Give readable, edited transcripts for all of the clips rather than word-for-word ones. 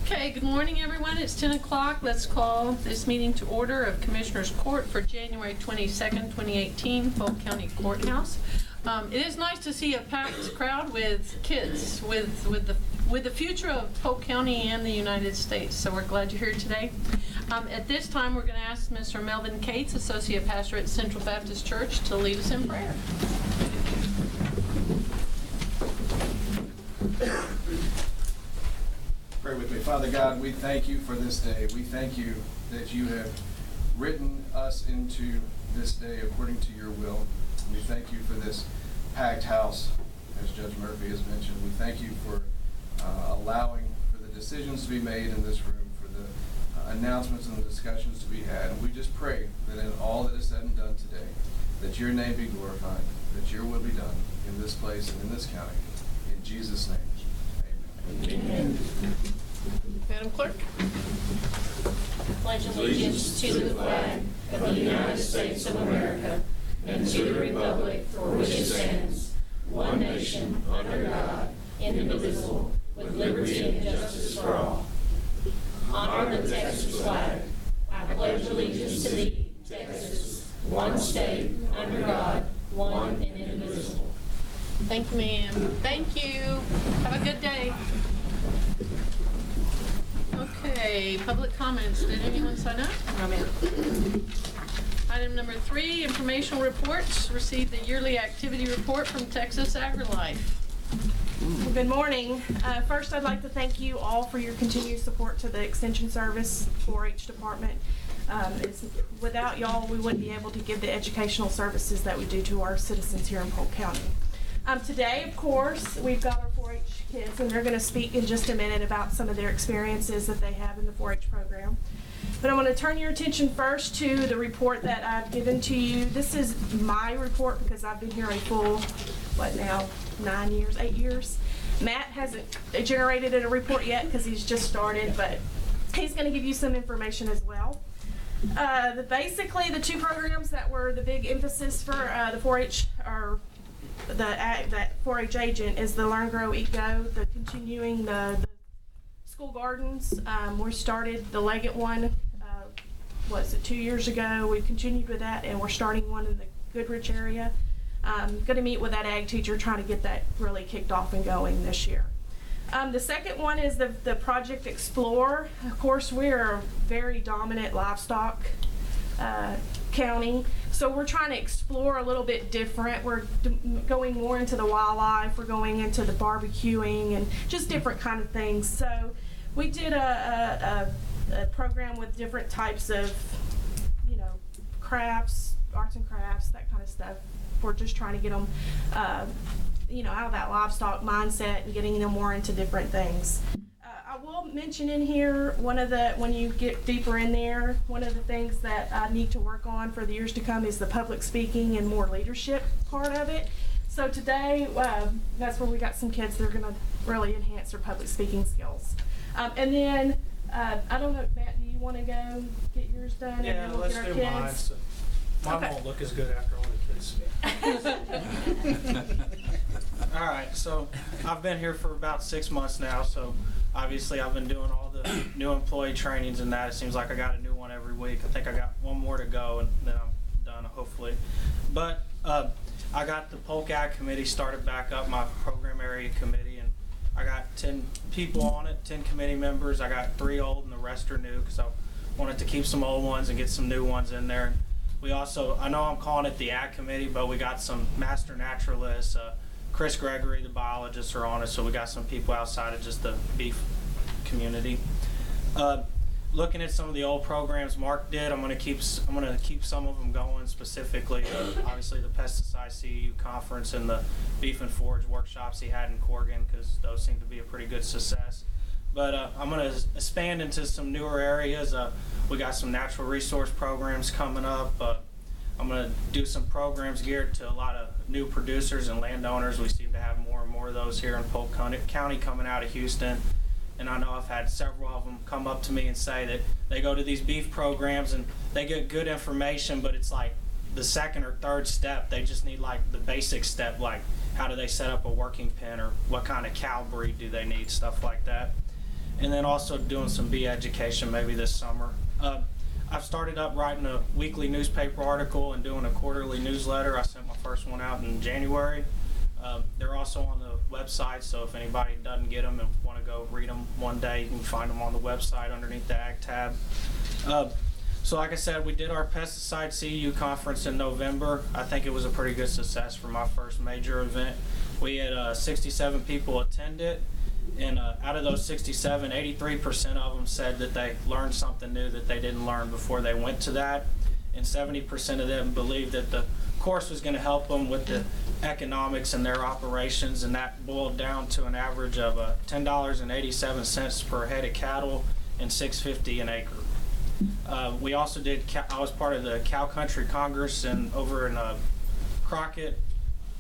Okay, good morning, everyone. It's 10 o'clock. Let's call this meeting to order of Commissioners Court for January 22nd, 2018, Polk County Courthouse. It is nice to see a packed crowd with kids, with the future of Polk County and the United States. So we're glad you're here today. At this time, we're going to ask Mr. Melvin Cates, Associate Pastor at Central Baptist Church, to lead us in prayer. Pray with me. Father God, we thank you for this day. We thank you that you have written us into this day according to your will. We thank you for this packed house, as Judge Murphy has mentioned. We thank you for allowing for the decisions to be made in this room, for the announcements and the discussions to be had. And we just pray that in all that is said and done today, that your name be glorified, that your will be done in this place and in this county. In Jesus' name. Amen. Madam Clerk. Pledge allegiance to the flag of the United States of America and to the republic for which it stands, one nation, under God, indivisible, with liberty and justice for all. Honor the Texas flag. I pledge allegiance to thee, Texas, one state, under God, one and indivisible. Thank you, ma'am. Thank you. Have a good day. Okay, public comments. Did anyone sign up? No, ma'am. Item number 3, informational reports. Received the yearly activity report from Texas AgriLife. Well, good morning. First, I'd like to thank you all for your continued support to the Extension Service 4-H department. Without y'all, we wouldn't be able to give the educational services that we do to our citizens here in Polk County. Today, of course, we've got our 4-H kids, and they're going to speak in just a minute about some of their experiences that they have in the 4-H program. But I want to turn your attention first to the report that I've given to you. This is my report because I've been here a full, 8 years. Matt hasn't generated a report yet because he's just started, but he's going to give you some information as well. Basically, the 2 programs that were the big emphasis for the 4-H are that 4-H agent is the Learn, Grow, Eat, Go, the continuing the school gardens. We started the Leggett one, 2 years ago. We continued with that, and we're starting one in the Goodrich area. Going to meet with that ag teacher, trying to get that really kicked off and going this year. The second one is the Project Explore. Of course, we're a very dominant livestock county, so we're trying to explore a little bit different. We're going more into the wildlife, we're going into the barbecuing and just different kind of things. So we did a program with different types of, crafts, arts and crafts, that kind of stuff. We're just trying to get them, out of that livestock mindset and getting them more into different things. I will mention in here, when you get deeper in there, one of the things that I need to work on for the years to come is the public speaking and more leadership part of it. So today, that's where we got some kids that are going to really enhance their public speaking skills. And then, I don't know, Matt, do you want to go get yours done? Yeah, and then we'll let's get our do kids? mine. So mine Okay. won't look as good after all the kids speak. All right, so I've been here for about 6 months now, so obviously I've been doing all the new employee trainings and that. It seems like I got a new one every week. I think I got one more to go and then I'm done, hopefully. But I got the Polk Ag Committee started back up, my program area committee, and I got 10 people on it, 10 committee members. I got 3 old and the rest are new because I wanted to keep some old ones and get some new ones in there. We also, I know I'm calling it the Ag Committee, but we got some master naturalists, Chris Gregory, the biologist, are on it, so we got some people outside of just the beef community. Looking at some of the old programs Mark did, I'm going to keep some of them going. Specifically, obviously the pesticide CEU conference and the beef and forage workshops he had in Corrigan, because those seem to be a pretty good success. But I'm going to expand into some newer areas. We got some natural resource programs coming up. I'm going to do some programs geared to a lot of new producers and landowners. We seem to have more and more of those here in Polk County coming out of Houston. And I know I've had several of them come up to me and say that they go to these beef programs and they get good information, but it's like the second or third step. They just need like the basic step, like how do they set up a working pen or what kind of cow breed do they need, stuff like that. and then also doing some bee education maybe this summer. I've started up writing a weekly newspaper article and doing a quarterly newsletter. I sent my first one out in January. They're also on the website, so if anybody doesn't get them and want to go read them one day, you can find them on the website underneath the Ag tab. So like I said, we did our pesticide CEU conference in November. I think it was a pretty good success for my first major event. We had 67 people attend it, and out of those 67, 83% of them said that they learned something new that they didn't learn before they went to that, and 70% of them believed that the course was going to help them with the economics in their operations, and that boiled down to an average of $10.87 per head of cattle and $6.50 an acre. We also did, I was part of the Cow Country Congress over in Crockett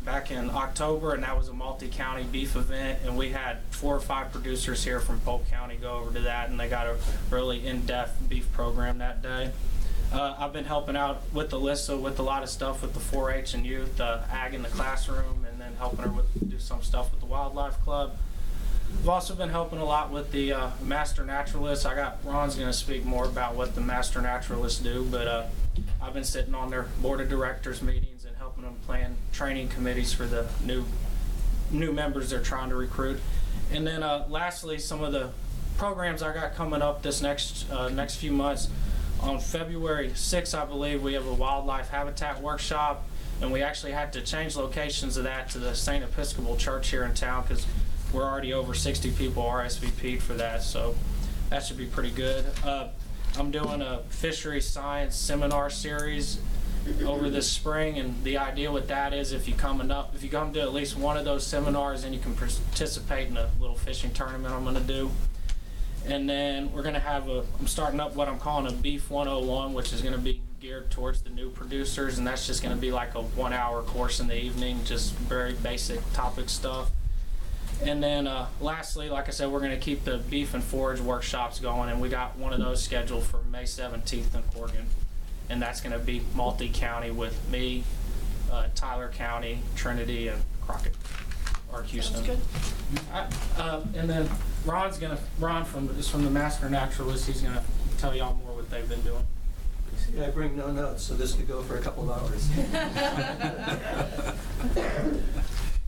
back in October, and that was a multi-county beef event, and we had 4 or 5 producers here from Polk County go over to that, and they got a really in-depth beef program that day. I've been helping out with Alyssa with a lot of stuff with the 4-H and youth, ag in the classroom, and then helping her do some stuff with the Wildlife Club. I've also been helping a lot with the Master Naturalists. Ron's going to speak more about what the Master Naturalists do, but I've been sitting on their board of directors meetings and helping them plan training committees for the new members they're trying to recruit. And then lastly, some of the programs I got coming up this next few months. On February 6th, I believe, we have a wildlife habitat workshop, and we actually had to change locations of that to the St. Episcopal Church here in town because we're already over 60 people RSVP'd for that, so that should be pretty good. I'm doing a fishery science seminar series over this spring, and the idea with that is if you come to at least one of those seminars, then you can participate in a little fishing tournament I'm going to do. And then we're going to have I'm starting up what I'm calling a Beef 101, which is going to be geared towards the new producers, and that's just going to be like a 1-hour course in the evening, just very basic topic stuff. And then lastly, like I said, we're going to keep the beef and forage workshops going, and we got one of those scheduled for May 17th in Corrigan, and that's going to be multi-county with me, Tyler County, Trinity, and Crockett, or Houston. Sounds good. And then Ron from the Master Naturalist. He's going to tell y'all more what they've been doing. See, I bring no notes, so this could go for a couple of hours.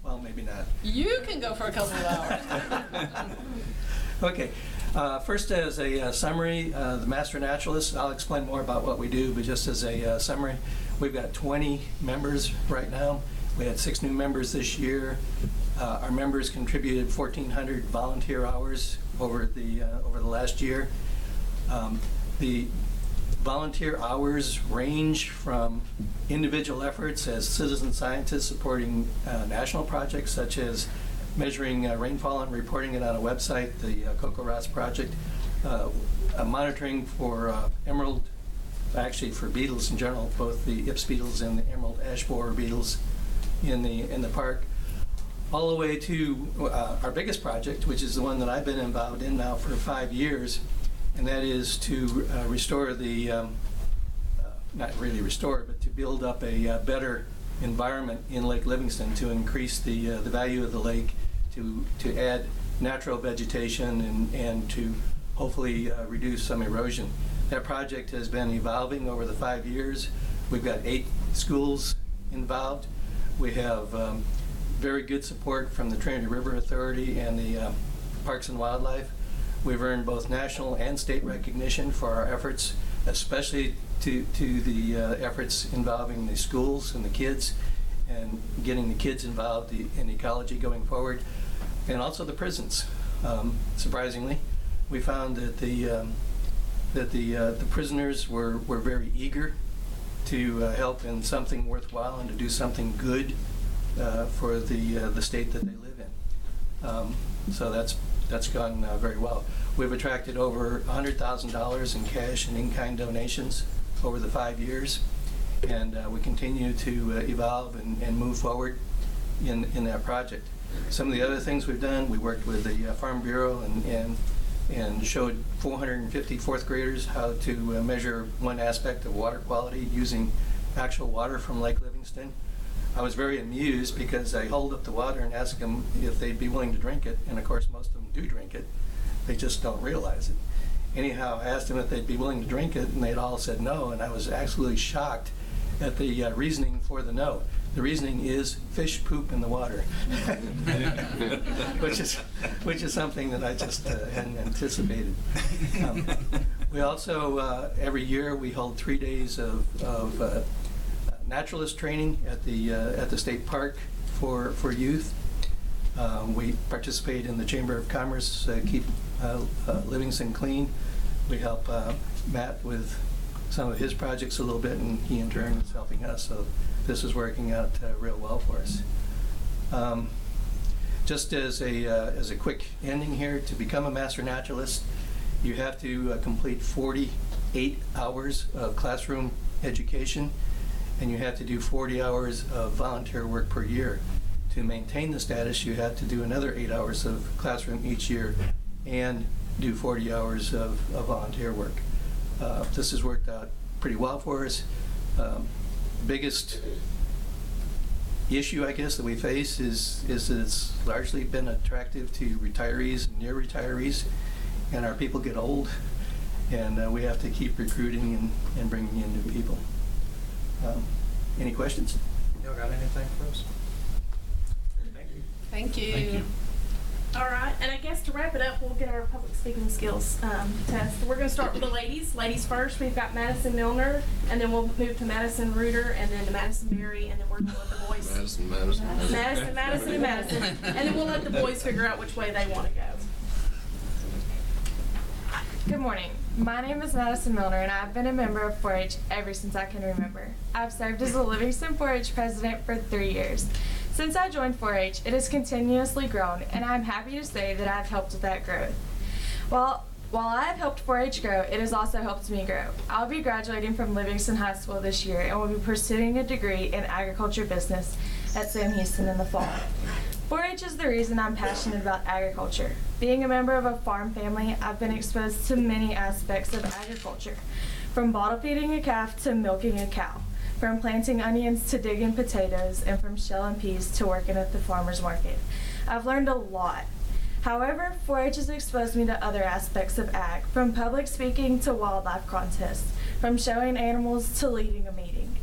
Well, maybe not. You can go for a couple of hours. Okay. First, as a summary, the Master Naturalists, I'll explain more about what we do, but just as a summary, we've got 20 members right now. We had 6 new members this year. Our members contributed 1,400 volunteer hours over the last year. The volunteer hours range from individual efforts as citizen scientists supporting national projects such as measuring rainfall and reporting it on a website, the CoCoRaHS project, monitoring for for beetles in general, both the Ips beetles and the emerald ash borer beetles in the park, all the way to our biggest project, which is the one that I've been involved in now for 5 years, and that is to restore the, not really restore, but to build up a better environment in Lake Livingston to increase the value of the lake, to add natural vegetation and to hopefully reduce some erosion. That project has been evolving over the 5 years. We've got 8 schools involved. We have very good support from the Trinity River Authority and the Parks and Wildlife. We've earned both national and state recognition for our efforts, especially to the efforts involving the schools and the kids and getting the kids involved in ecology going forward, and also the prisons. Surprisingly, we found that the prisoners were very eager to help in something worthwhile and to do something good for the state that they live in. So that's gone very well. We've attracted over $100,000 in cash and in-kind donations over the 5 years, and we continue to evolve and move forward in that project. Some of the other things we've done, we worked with the Farm Bureau and showed 450 fourth graders how to measure one aspect of water quality using actual water from Lake Livingston. I was very amused because I hold up the water and ask them if they'd be willing to drink it, and of course most of them do drink it. They just don't realize it. Anyhow, I asked them if they'd be willing to drink it, and they'd all said no, and I was absolutely shocked at the reasoning for the no. The reasoning is fish poop in the water, which is something that I just hadn't anticipated. We also, every year, we hold 3 days of naturalist training at the state park for youth. We participate in the Chamber of Commerce, keep Livingston clean. We help Matt with some of his projects a little bit, and he in turn is helping us. So this is working out real well for us. Just as a quick ending here, to become a master naturalist, you have to complete 48 hours of classroom education, and you have to do 40 hours of volunteer work per year. To maintain the status, you have to do another 8 hours of classroom each year and do 40 hours of volunteer work. This has worked out pretty well for us. Biggest issue, I guess, that we face is that it's largely been attractive to retirees and near retirees, and our people get old, and we have to keep recruiting and bringing in new people. Any questions? Y'all got anything for us? Thank you. Thank you. All right, and I guess to wrap it up, we'll get our public speaking skills test. We're going to start with the ladies. Ladies first. We've got Madison Milner, and then we'll move to Madison Reuter, and then to Madison Berry, and then we're going to let the boys. Madison, and then we'll let the boys figure out which way they want to go. Good morning. My name is Madison Milner, and I've been a member of 4-H ever since I can remember. I've served as the Livingston 4-H president for 3 years. Since I joined 4-H, it has continuously grown, and I'm happy to say that I've helped with that growth. While I have helped 4-H grow, it has also helped me grow. I'll be graduating from Livingston High School this year and will be pursuing a degree in agriculture business at Sam Houston in the fall. 4-H is the reason I'm passionate about agriculture. Being a member of a farm family, I've been exposed to many aspects of agriculture, from bottle feeding a calf to milking a cow, from planting onions to digging potatoes, and from shelling peas to working at the farmer's market. I've learned a lot. However, 4-H has exposed me to other aspects of ag, from public speaking to wildlife contests, from showing animals to leading a meeting.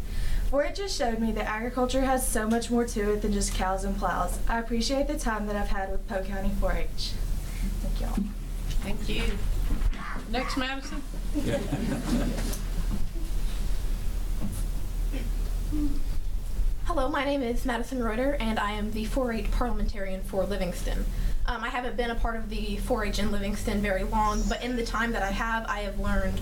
4-H has showed me that agriculture has so much more to it than just cows and plows. I appreciate the time that I've had with Polk County 4-H. Thank y'all. Thank you. Next, Madison. Hello, my name is Madison Reuter, and I am the 4-H parliamentarian for Livingston. I haven't been a part of the 4-H in Livingston very long, but in the time that I have learned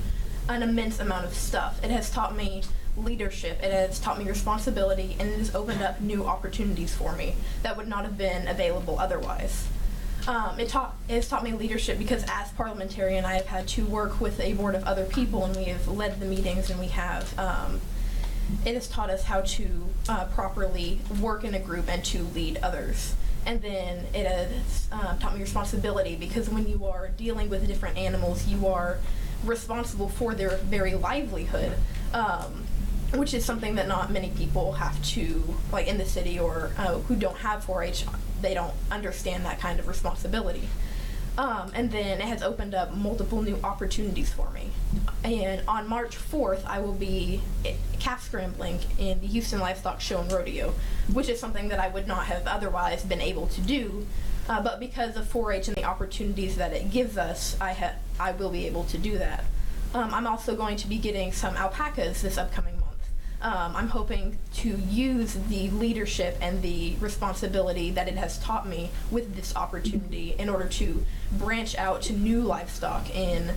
an immense amount of stuff. It has taught me leadership, it has taught me responsibility, and it has opened up new opportunities for me that would not have been available otherwise. It has taught me leadership because as parliamentarian I have had to work with a board of other people, and we have led the meetings, and we have it has taught us how to properly work in a group and to lead others. And then it has taught me responsibility, because when you are dealing with different animals, you are responsible for their very livelihood, which is something that not many people have to, like in the city or who don't have 4-H, they don't understand that kind of responsibility. And then it has opened up multiple new opportunities for me. And on March 4th, I will be calf scrambling in the Houston Livestock Show and Rodeo, which is something that I would not have otherwise been able to do. But because of 4-H and the opportunities that it gives us, I will be able to do that. I'm also going to be getting some alpacas this upcoming month. I'm hoping to use the leadership and the responsibility that it has taught me with this opportunity in order to branch out to new livestock in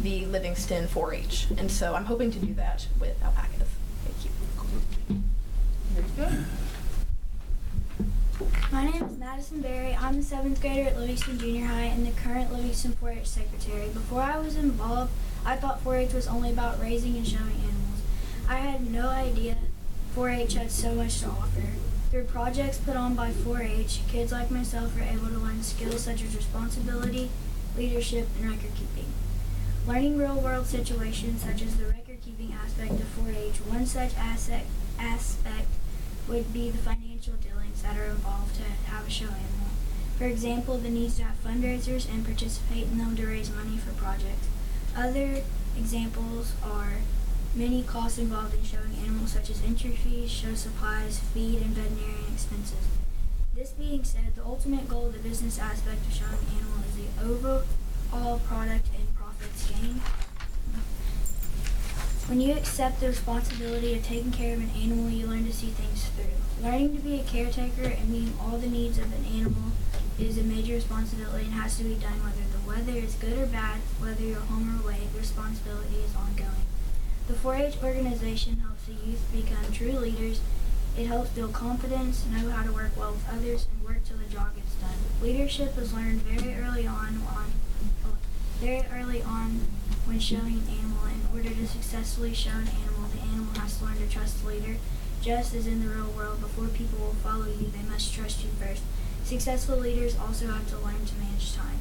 the Livingston 4-H. And so I'm hoping to do that with alpacas. Thank you. My name is Madison Berry. I'm the 7th grader at Livingston Junior High and the current Livingston 4-H secretary. Before I was involved, I thought 4-H was only about raising and showing animals. I had no idea 4-H had so much to offer. Through projects put on by 4-H, kids like myself are able to learn skills such as responsibility, leadership, and record keeping. Learning real-world situations such as the record-keeping aspect of 4-H, one such aspect would be the financial dealings that are involved to have a show animal. For example, the needs to have fundraisers and participate in them to raise money for projects. Other examples are many costs involved in showing animals, such as entry fees, show supplies, feed, and veterinarian expenses. This being said, the ultimate goal of the business aspect of showing an animal is the overall product and profits gained. When you accept the responsibility of taking care of an animal, you learn to see things through. Learning to be a caretaker and meeting all the needs of an animal is a major responsibility and has to be done whether the weather is good or bad, whether you're home or away. The responsibility is ongoing. The 4-H organization helps the youth become true leaders. It helps build confidence, know how to work well with others, and work till the job gets done. Leadership is learned very early on when showing an animal. In order to successfully show an animal, the animal has to learn to trust the leader. Just as in the real world, before people will follow you, they must trust you first. Successful leaders also have to learn to manage time.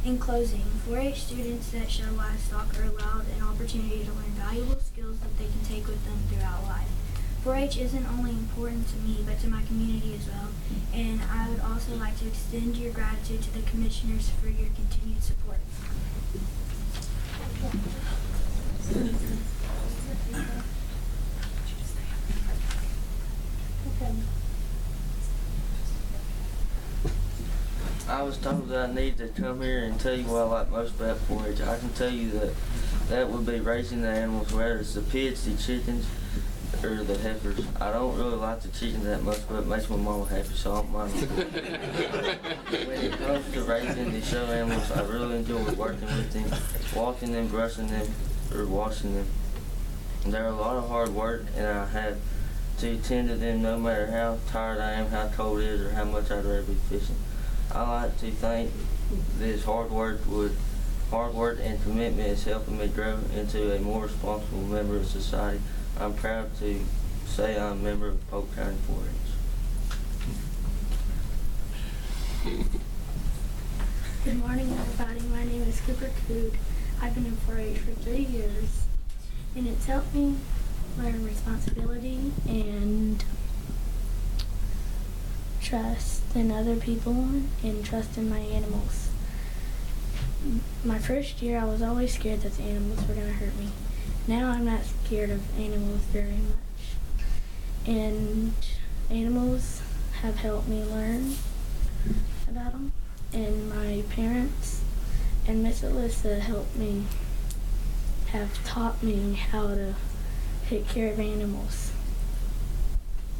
In closing, 4-H students that show livestock are allowed an opportunity to learn valuable skills that they can take with them throughout life. 4-H isn't only important to me, but to my community as well, and I would also like to extend your gratitude to the commissioners for your continued support. I was told that I needed to come here and tell you what I like most about 4-H. I can tell you that would be raising the animals, whether it's the pigs, the chickens, or the heifers. I don't really like the chickens that much, but it makes my mama happy, so I don't mind them. When it comes to raising the show animals, I really enjoy working with them, walking them, brushing them, or washing them. They're a lot of hard work, and I have to tend to them no matter how tired I am, how cold it is, or how much I'd rather be fishing. I like to think this hard work and commitment is helping me grow into a more responsible member of society. I'm proud to say I'm a member of Polk County 4-H. Good morning, everybody. My name is Cooper Cood. I've been in 4-H for 3 years, and it's helped me learn responsibility and trust in other people and trust in my animals. My first year, I was always scared that the animals were going to hurt me. Now I'm not scared of animals very much. And animals have helped me learn about them. And my parents and Miss Alyssa have taught me how to take care of animals.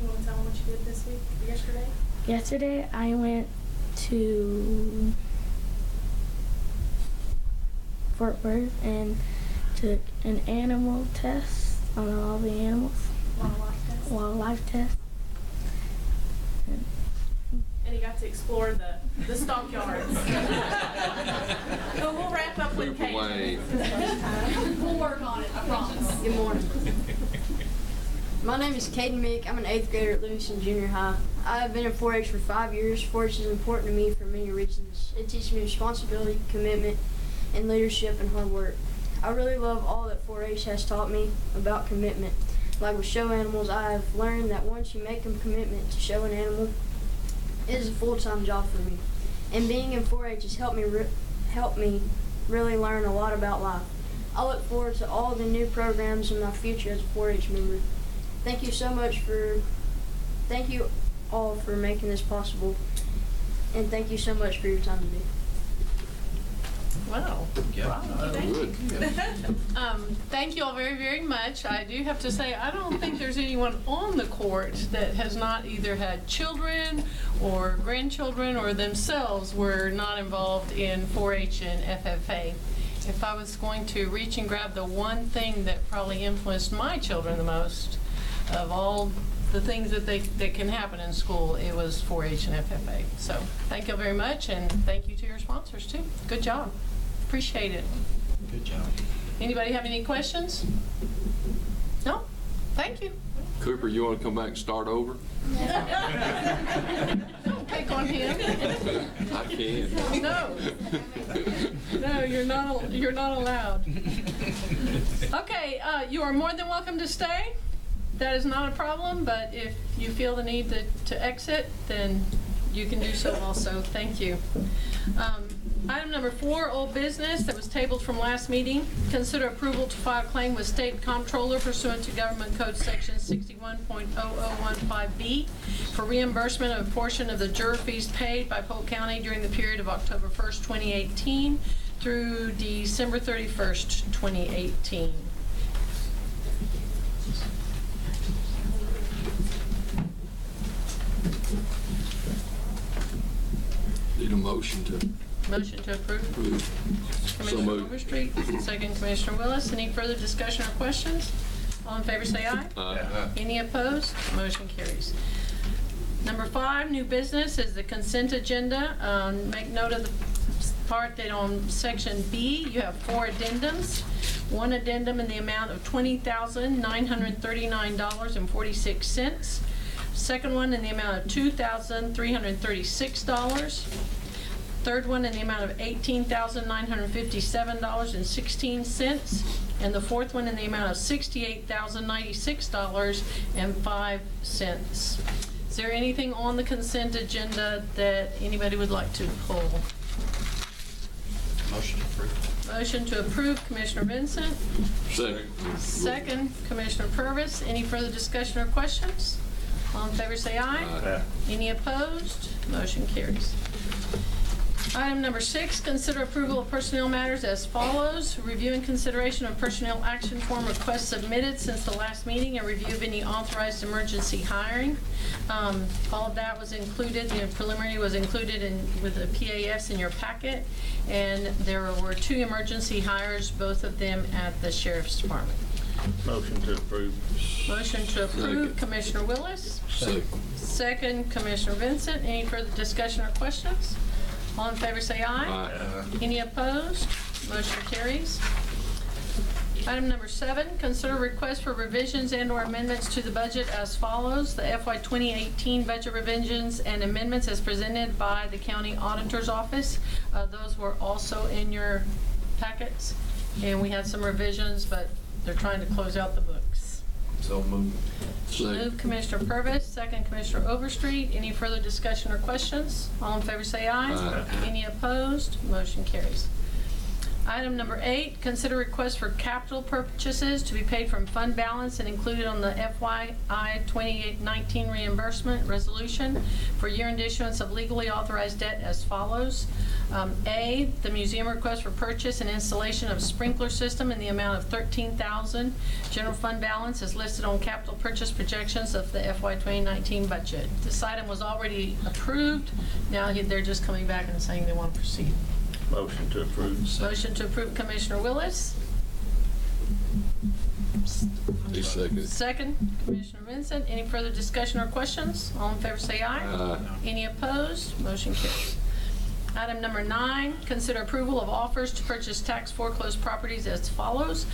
You want to tell them what you did this week, yesterday? Yesterday, I went to Fort Worth and took an animal test on all the animals. Wildlife test. And he got to explore the stockyards. So we'll wrap up with Kate. We'll work on it, I promise. Good morning. My name is Caden Mick. I'm an 8th grader at Livingston Junior High. I have been in 4-H for 5 years. 4-H is important to me for many reasons. It teaches me responsibility, commitment, and leadership and hard work. I really love all that 4-H has taught me about commitment. Like with show animals, I have learned that once you make a commitment to show an animal, it is a full-time job for me. And being in 4-H has helped me really learn a lot about life. I look forward to all the new programs in my future as a 4-H member. Thank you all for making this possible, and thank you so much for your time today. Wow. Yeah. Wow. Good. Thank you all very, very much. I do have to say, I don't think there's anyone on the court that has not either had children or grandchildren or themselves were not involved in 4-H and FFA. If I was going to reach and grab the one thing that probably influenced my children the most of all the things that can happen in school, it was 4-H and FFA. So thank you very much, and thank you to your sponsors too. Good job. Appreciate it. Good job. Anybody have any questions? No? Thank you. Cooper, you want to come back and start over? Don't pick on him. I can. No. No, you're not allowed. Okay, you are more than welcome to stay. That is not a problem, but if you feel the need to exit, then You can do so also. Thank you. Item number 4, old business that was tabled from last meeting. Consider approval to file claim with State Comptroller pursuant to Government Code Section 61.0015B for reimbursement of a portion of the juror fees paid by Polk County during the period of October 1st, 2018 through December 31st, 2018. Need a motion to Motion to approve. approve. So Commissioner moved. Overstreet, second Commissioner Willis. Any further discussion or questions? All in favor say aye. Aye. Any opposed? Motion carries. Number 5, new business is the consent agenda. Make note of the part that on section B, you have 4 addendums. One addendum in the amount of $20,939.46. Second one in the amount of $2,336. Third one in the amount of $18,957.16. And the fourth one in the amount of $68,096.05. Is there anything on the consent agenda that anybody would like to pull? Motion approved. Motion to approve, Commissioner Vincent. Second. Second, Commissioner Purvis. Any further discussion or questions? All in favor say aye. Aye. Any opposed? Motion carries. Item number 6, consider approval of personnel matters as follows. Review and consideration of personnel action form requests submitted since the last meeting and review of any authorized emergency hiring. All of that was included, the preliminary was included with the PAFs in your packet. And there were 2 emergency hires, both of them at the Sheriff's Department. Motion to approve. Motion to approve, Second. Commissioner Willis. Second. Second, Commissioner Vincent. Any further discussion or questions? All in favor say aye. Aye. Any opposed? Motion carries. Item number 7, consider request for revisions and/or amendments to the budget as follows. The FY 2018 budget revisions and amendments as presented by the County Auditor's Office. Those were also in your packets, and we had some revisions, but they're trying to close out the books. So moved. Second. Move Commissioner Purvis, second Commissioner Overstreet. Any further discussion or questions? All in favor say aye. Aye. Any opposed? Motion carries. Item number 8, consider request for capital purchases to be paid from fund balance and included on the FYI 2019 reimbursement resolution for year-end issuance of legally authorized debt as follows. A, the museum request for purchase and installation of sprinkler system in the amount of $13,000. General fund balance is listed on capital purchase projections of the FY 2019 budget. This item was already approved. Now they're just coming back and saying they want to proceed. Motion to approve. Motion to approve, Commissioner Willis. He seconded. Second, Commissioner Vincent. Any further discussion or questions? All in favor say aye. Aye. Any opposed? Motion carries. Item number 9, consider approval of offers to purchase tax foreclosed properties as follows.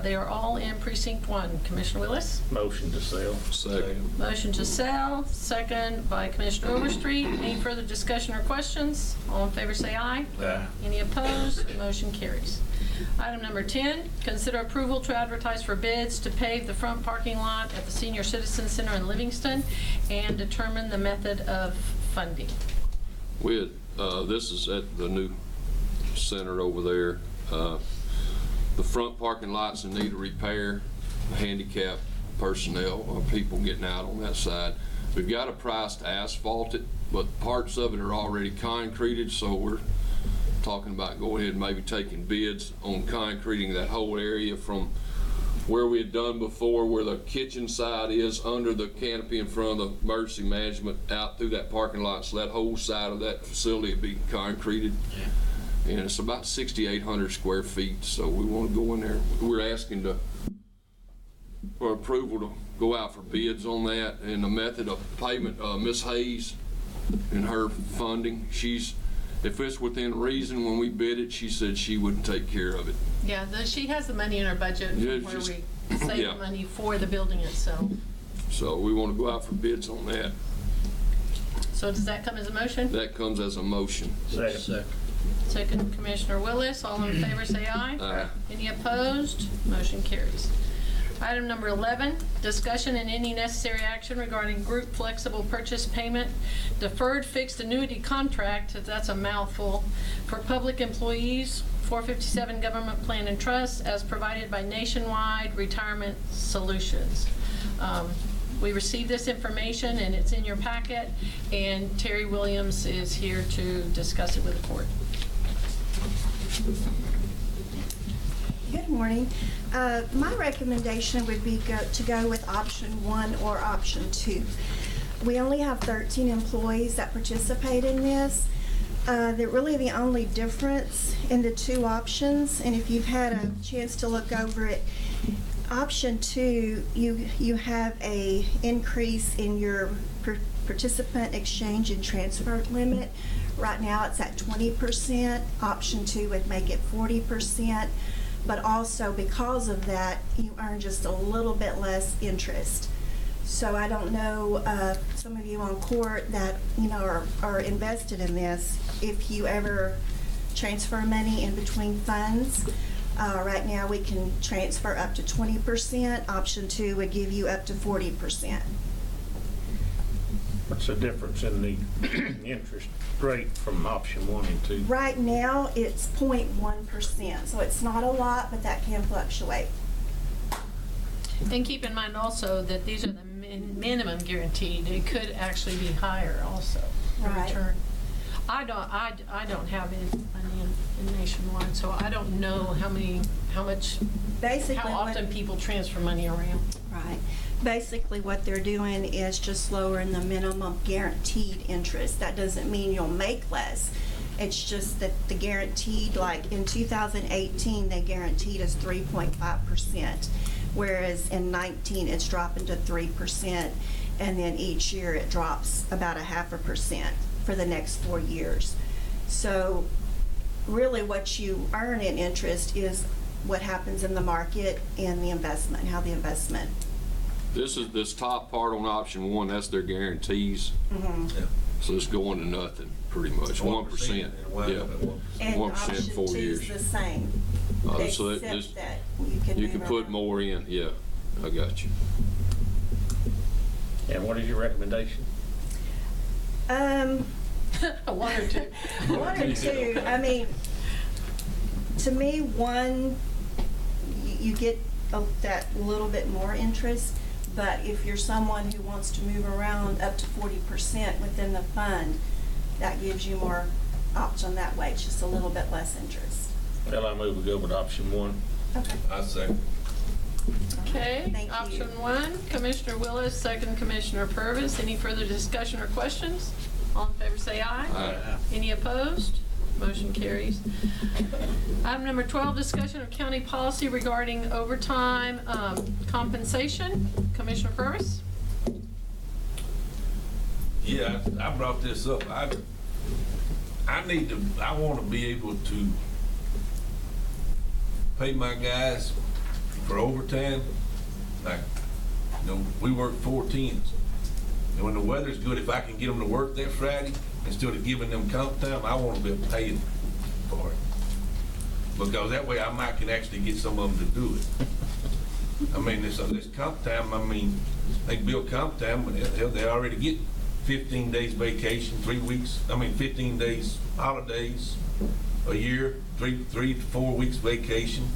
They are all in Precinct 1. Commissioner Willis. Motion to sell. Second. Motion to sell, second by Commissioner Overstreet. Any further discussion or questions? All in favor say aye. Aye. Any opposed? Motion carries. Item number 10, consider approval to advertise for bids to pave the front parking lot at the Senior Citizen Center in Livingston and determine the method of funding. We had, this is at the new center over there. The front parking lot's in need of repair, handicap personnel, or people getting out on that side. We've got a price to asphalt it, but parts of it are already concreted, so we're talking about going ahead and maybe taking bids on concreting that whole area from where we had done before, where the kitchen side is under the canopy in front of the emergency management out through that parking lot. So that whole side of that facility would be concreted. Yeah. And it's about 6,800 square feet. So we want to go in there. We're asking for approval to go out for bids on that and the method of payment. Ms. Hayes and her funding, if it's within reason when we bid it, she said she would take care of it. Yeah, she has the money in her budget Yeah, where just- we save yeah. the money for the building itself. So we want to go out for bids on that. So does that come as a motion? That comes as a motion. Second. Second, Commissioner Willis. All in favor say aye. Aye. Any opposed? Motion carries. Item number 11, discussion and any necessary action regarding group flexible purchase payment, deferred fixed annuity contract, that's a mouthful, for public employees, 457 Government Plan and Trust, as provided by Nationwide Retirement Solutions. We received this information and it's in your packet, and Terry Williams is here to discuss it with the court. Good morning. My recommendation would be to go with option 1 or option 2. We only have 13 employees that participate in this. They're really the only difference in the two options, and if you've had a chance to look over it, option 2, you have a increase in your participant exchange and transfer limit. Right now it's at 20%. Option 2 would make it 40%. But also because of that, you earn just a little bit less interest. So I don't know, some of you on court that are invested in this, if you ever transfer money in between funds. Right now we can transfer up to 20%. Option 2 would give you up to 40%. What's the difference in the interest rate from option 1 and 2? Right now it's 0.1%, so it's not a lot, but that can fluctuate. And keep in mind also that these are the minimum guaranteed. It could actually be higher also in Right. return. I don't have any money in Nationwide, so I don't know how often people transfer money around. Right. Basically what they're doing is just lowering the minimum guaranteed interest. That doesn't mean you'll make less. It's just that the guaranteed, like in 2018, they guaranteed us 3.5%, whereas in 19 it's dropping to 3%, and then each year it drops about 0.5% for the next 4 years. So really what you earn in interest is what happens in the market and the investment, how the investment. This top part on option 1, that's their guarantees. Mm-hmm. Yeah. So it's going to nothing, pretty much, 1%. Yeah, And 1% option 4 2 years. is the same. So that Except just, that you can move put around. more in, yeah, I got you. And what is your recommendation? 1 or 2. 1 or 2. I mean, to me, 1, you get that little bit more interest, but if you're someone who wants to move around up to 40% within the fund, that gives you more option that way. It's just a little bit less interest. Well, I move we go with option 1. Okay. I second. Okay, Thank you. option 1, Commissioner Willis, second Commissioner Purvis. Any further discussion or questions? All in favor say aye. Aye. Any opposed? Motion carries. Item number 12, discussion of county policy regarding overtime compensation. Commissioner Purvis? Yeah, I brought this up. I want to be able to pay my guys for overtime. Like, we work 4 10s. And when the weather's good, if I can get them to work that Friday, instead of giving them comp time, I want to be able to pay them for it. Because that way I can actually get some of them to do it. I mean, this comp time, they build comp time, but they already get 15 days vacation, 3 weeks, 15 days holidays a year, 3 to 4 weeks vacation.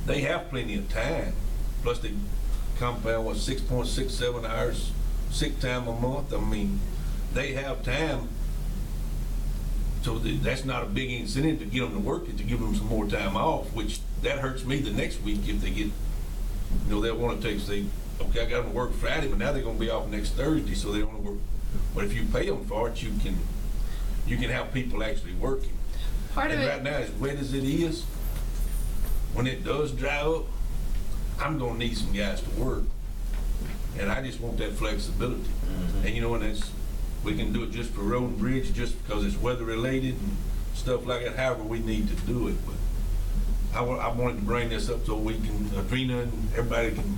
They have plenty of time. Plus they compound 6.67 hours sick time a month. They have time. So that's not a big incentive to get them to work, is to give them some more time off, which that hurts me the next week if they get, they'll want to say, okay, I got them to work Friday, but now they're going to be off next Thursday, so they don't want to work. But if you pay them for it, you can have people actually working. Part of And it. right now, as wet as it is, when it does dry up, I'm going to need some guys to work. And I just want that flexibility. Mm-hmm. And we can do it just for road and bridge, just because it's weather related and stuff like that, however we need to do it. But I wanted to bring this up so we can, Adrena and everybody can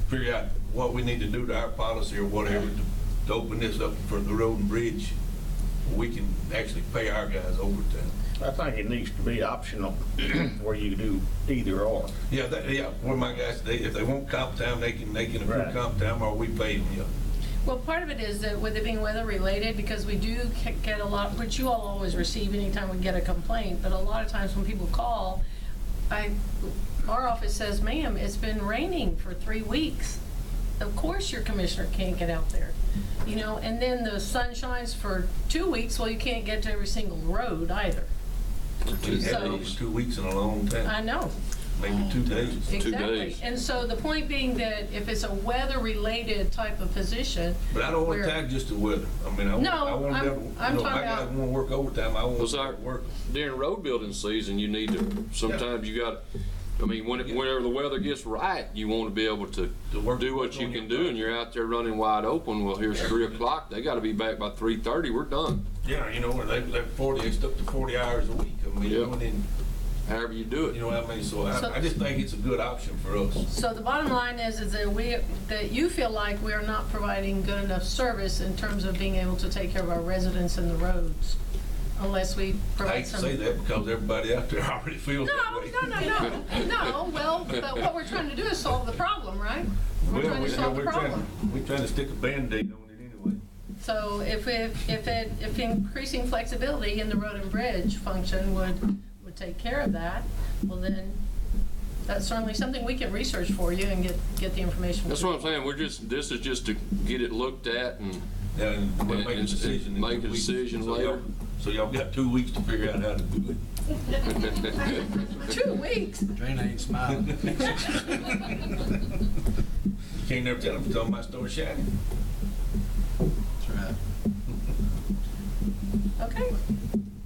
figure out what we need to do to our policy or whatever to open this up for the road and bridge. We can actually pay our guys overtime. I think it needs to be optional where you do either or. Yeah, where my guys, if they want comp time, they can accrue Right. comp time, or we pay them, yeah. Well, part of it is that with it being weather related, because we do get a lot, which you all always receive anytime we get a complaint, but a lot of times when people call, our office says, ma'am, it's been raining for 3 weeks. Of course your commissioner can't get out there, you know, and then the sun shines for 2 weeks, well, you can't get to every single road either. We had those 2 weeks in a long time. I know. Maybe 2 days. Exactly. And so the point being that if it's a weather-related type of position. But I don't want where- to tag just the weather. I mean, I want to be able, I'm if talking my guys about- want to work overtime, I want Was to our- work. During road building season, you need to, sometimes you got, I mean, whenever the weather gets right, you want to be able to do what you can do, and you're out there running wide open. Well, here's 3 o'clock. They got to be back by 3:30. We're done. Yeah, you know, they're it's up to 40 hours a week. I mean, Yeah. you know, and then, However you do it. you know what I mean? So I just think it's a good option for us. So the bottom line is that you feel like we are not providing good enough service in terms of being able to take care of our residents and the roads, unless we I provide hate to some. say that because everybody out there already feels that way. No, well, but what we're trying to do is solve the problem, right? We're trying to solve the problem. We're trying to stick a Band-Aid on it anyway. So if increasing flexibility in the road and bridge function would take care of that, well then, that's certainly something we can research for you and get the information. That's what I'm saying. This is just to get it looked at and We'll make a decision. in make a 2 weeks. decision So later. So y'all got 2 weeks to figure out how to do it. 2 weeks. Dana ain't smiling. You can't never tell my story shiny. That's right. Okay.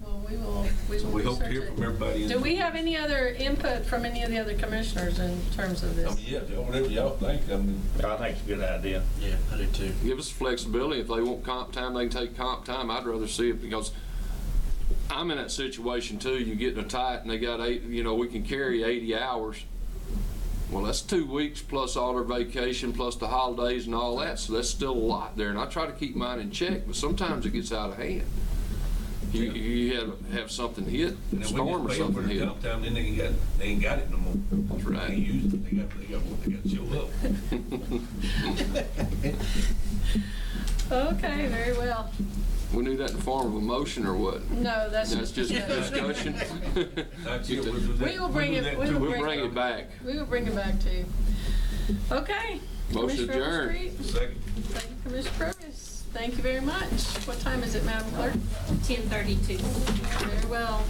Well, we will So we hope to research hear it. from everybody. Do we have any other input from any of the other commissioners in terms of I this? mean, yeah, whatever y'all think. I mean, I think it's a good idea. Yeah, I do too. Give us flexibility. If they want comp time, they can take comp time. I'd rather see it because I'm in that situation too. You get in a tight and they got we can carry 80 hours. Well, that's 2 weeks plus all their vacation plus the holidays and all that. So that's still a lot there. And I try to keep mine in check, but sometimes it gets out of hand. You have something hit, and a then we storm or just pay them for something the hit. comp time, then they ain't got it no more. That's right. They ain't using it. They got to show up. Okay, very well. We need that in the form of a motion or what? No, that's just discussion. discussion. Not yet. We'll do that. We will bring We'll it- do that we too. will We'll bring it back. We will bring it back to you. Okay. Motion Commissioner adjourned. Overstreet. Second. Thank you, Commissioner Purvis. Thank you very much. What time is it, Madam Clerk? 10:32. Very well.